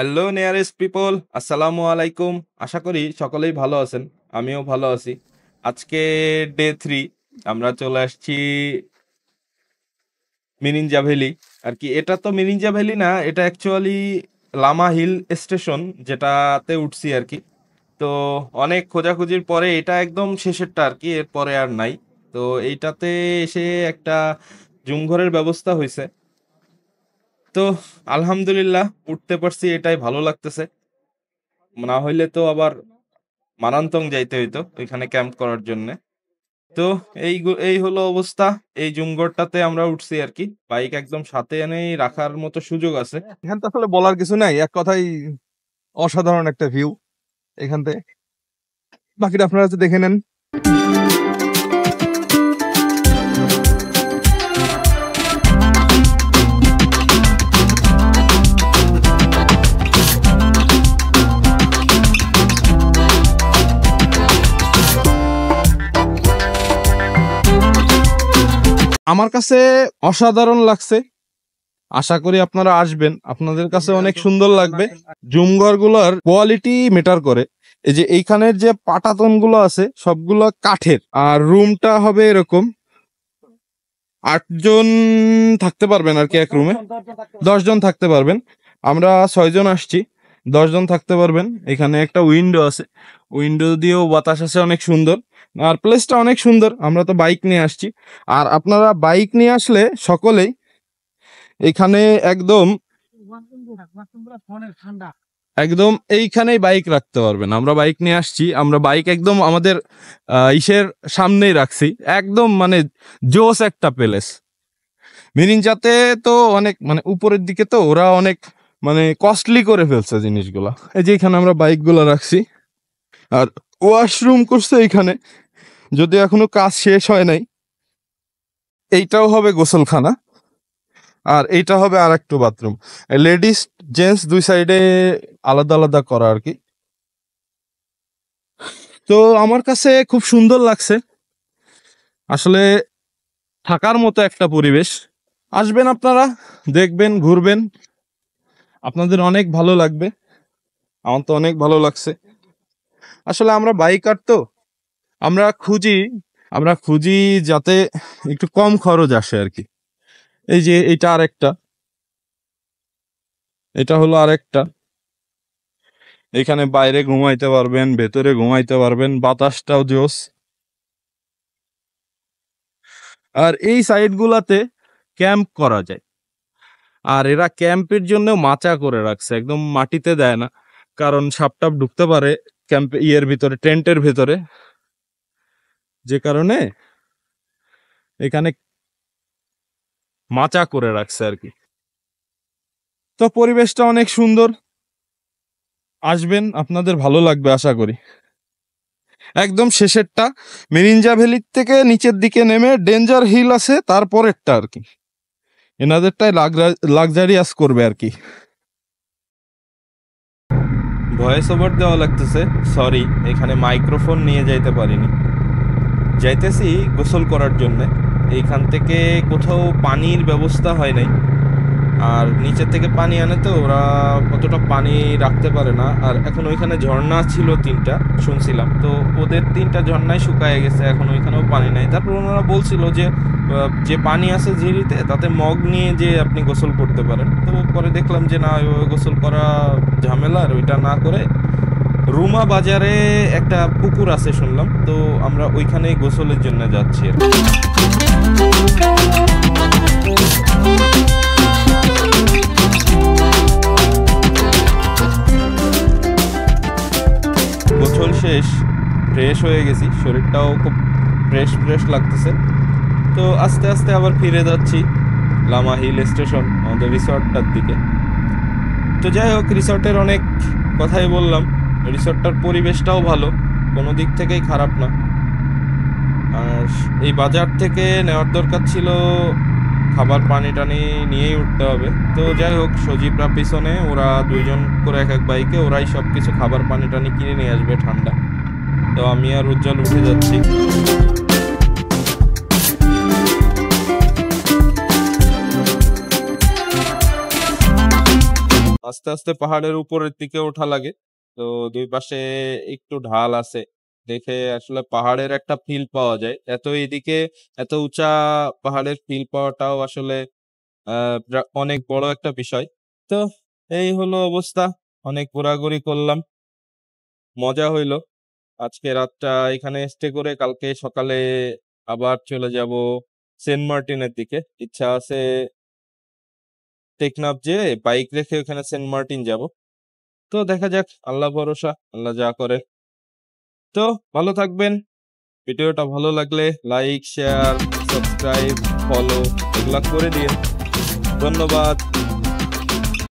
Hello nearest people, আসসালামু আলাইকুম। আশা করি সকলেই ভালো আছেন, আমিও ভালো আছি। আজকে ডে 3, আমরা চলে আসছি মিরিঞ্জা ভ্যালি। আর কি, এটা তো মিরিঞ্জা ভ্যালি না, এটা অ্যাকচুয়ালি লামা হিল স্টেশন, যেটাতে উঠছি আর কি। তো অনেক খোঁজাখুঁজির পরে এটা একদম শেষেরটা আর কি, এরপরে আর নাই। তো এইটাতে এসে একটা জুমঘরের ব্যবস্থা হয়েছে। তো আলহামদুলিল্লাহ উঠতে পারছি, এটাই ভালো লাগতেছে। না হইলে তো আবার মারান্তং যাইতে হইতো ওইখানে ক্যাম্প করার জন্য। তো এই হলো অবস্থা। এই জুমঘরটাতে আমরা উঠছি আর কি, বাইক একদম সাথে এনেই রাখার মতো সুযোগ আছে। এখান তো আসলে বলার কিছু নাই, এক কথাই অসাধারণ একটা ভিউ এখান থেকে। বাকিটা আপনারা দেখে নেন। আমার কাছে অসাধারণ লাগছে, আশা করি আপনারা আসবেন, আপনাদের কাছে অনেক সুন্দর লাগবে। জুমঘর গুলার কোয়ালিটি ম্যাটার করে। এই যে এইখানের যে পাটাতন গুলো আছে সবগুলো কাঠের, আর রুমটা হবে এরকম 8 জন থাকতে পারবেন আর কি এক রুমে, 10 জন থাকতে পারবেন। আমরা 6 জন আসছি, 10 জন থাকতে পারবেন। এখানে একটা উইন্ডো আছে, উইন্ডো দিয়েও বাতাস আছে অনেক সুন্দর। আর প্লেসটা অনেক সুন্দর। আমরা তো বাইক নিয়ে আসছি, আর আপনারা বাইক নিয়ে আসলে সকলেই এখানে একদম এইখানেই বাইক রাখতে পারবেন। আমরা বাইক নিয়ে আসছি, আমরা বাইক একদম আমাদের ইসের সামনেই রাখছি, একদম মানে জোস একটা প্লেস। মিরিঞ্জাতে তো অনেক মানে উপরের দিকে তো ওরা অনেক মানে কস্টলি করে ফেলছে জিনিসগুলা। এই যে এখানে আমরা বাইকগুলো রাখছি, আর ওয়াশরুম করছে এইখানে, যদি এখনো কাজ শেষ হয় নাই। এইটাও হবে গোসলখানা, আর এইটা হবে আর একটু বাথরুম। লেডিস জেন্টস দুই সাইডে আলাদা আলাদা করা আর কি। তো আমার কাছে খুব সুন্দর লাগছে, আসলে থাকার মতো একটা পরিবেশ। আসবেন আপনারা, দেখবেন, ঘুরবেন, আপনাদের অনেক ভালো লাগবে। আমার তো অনেক ভালো লাগছে। আসলে আমরা বাইকার তো, আমরা খুঁজি যাতে একটু কম খরচ আসে আর কি। এই যে এটা আরেকটা, এটা হলো আরেকটা। এখানে বাইরে ঘুমাইতে পারবেন, ভেতরে ঘুমাইতে পারবেন, বাতাসটাও জোস। আর এই সাইড গুলাতে ক্যাম্প করা যায়, আর এরা ক্যাম্পের জন্য মাচা করে রাখছে, একদম মাটিতে দেয় না, কারণ সাপটাপ ঢুকতে পারে ক্যাম্পে, ভিতরে, টেন্টের ভেতরে, যে কারণে এখানে মাচা করে রাখছে আর কি। তো পরিবেশটা অনেক সুন্দর, আসবেন, আপনাদের ভালো লাগবে আশা করি। একদম শেষেরটা মিরিঞ্জা ভ্যালির থেকে নিচের দিকে নেমে ডেঞ্জার হিল আছে, তারপরেরটা আর কি। এনাদেরটাই লাক্সারিয়াস করবে আর কি। ভয়েস ওভার দেওয়া লাগতেছে, সরি, এখানে মাইক্রোফোন নিয়ে যাইতে পারিনি। যাইতেছি গোসল করার জন্য। এইখান থেকে কোথাও পানির ব্যবস্থা হয় নাই, আর নিচের থেকে পানি আনে তো ওরা কতটা পানি রাখতে পারে না। আর এখন ওইখানে ঝর্ণা ছিল 3টা শুনছিলাম, তো ওদের 3টা ঝর্ণায় শুকায় গেছে, এখন ওইখানেও পানি নাই। তারপর ওনারা বলছিল যে পানি আছে ঝিরিতে, তাতে মগ নিয়ে যে আপনি গোসল করতে পারেন। তো পরে দেখলাম যে না, ওইভাবে গোসল করা ঝামেলার, ওইটা না করে রুমা বাজারে একটা পুকুর আছে শুনলাম, তো আমরা ওইখানেই গোসলের জন্য যাচ্ছি আর কি। গোসল শেষ, ফ্রেশ হয়ে গেছি, শরীরটাও খুব ফ্রেশ লাগতেছে। তো আস্তে আস্তে আবার ফিরে যাচ্ছি লামা হিল স্টেশন, আমাদের রিসর্টটার দিকে। তো যাই হোক, রিসর্টের অনেক কথাই বললাম, রিসর্টটার পরিবেশটাও ভালো, কোনো দিক থেকেই খারাপ না। আর এই বাজার থেকে নেওয়ার দরকার ছিল, খাবার পানি টানি নিয়েই উঠতে হবে। তো যাই হোক, সজীবরা পিছনে, ওরা 2 জন করে এক বাইকে, ওরাই সব কিছু খাবার পানি টানি কিনে নিয়ে আসবে ঠান্ডা। তো আমি আর উজ্জ্বল উঠে যাচ্ছি। আস্তে আস্তে পাহাড়ের উপরের দিকে ওঠা লাগে। তো দুই পাশে একটু ঢাল আছে দেখে আসলে পাহাড়ের একটা ফিল পাওয়া যায়। এদিকে এত উঁচা পাহাড়ের ফিল পাওয়াটাও আসলে অনেক বড় একটা বিষয়। তো এই হলো অবস্থা, অনেক ঘোরাঘুরি করলাম, মজা হইলো। আজকে রাতটা এখানে স্টে করে কালকে সকালে আবার চলে যাব সেন্ট মার্টিনের দিকে। ইচ্ছা আছে টেকনাফ যে বাইক রেখে ওখানে সেন্ট মার্টিন যাব। তো দেখা যাক, আল্লাহ ভরসা, আল্লাহ যা করে। তো ভালো থাকবেন। ভিডিওটা ভালো লাগলে লাইক, শেয়ার, সাবস্ক্রাইব, ফলো এগুলা করে দিন। ধন্যবাদ।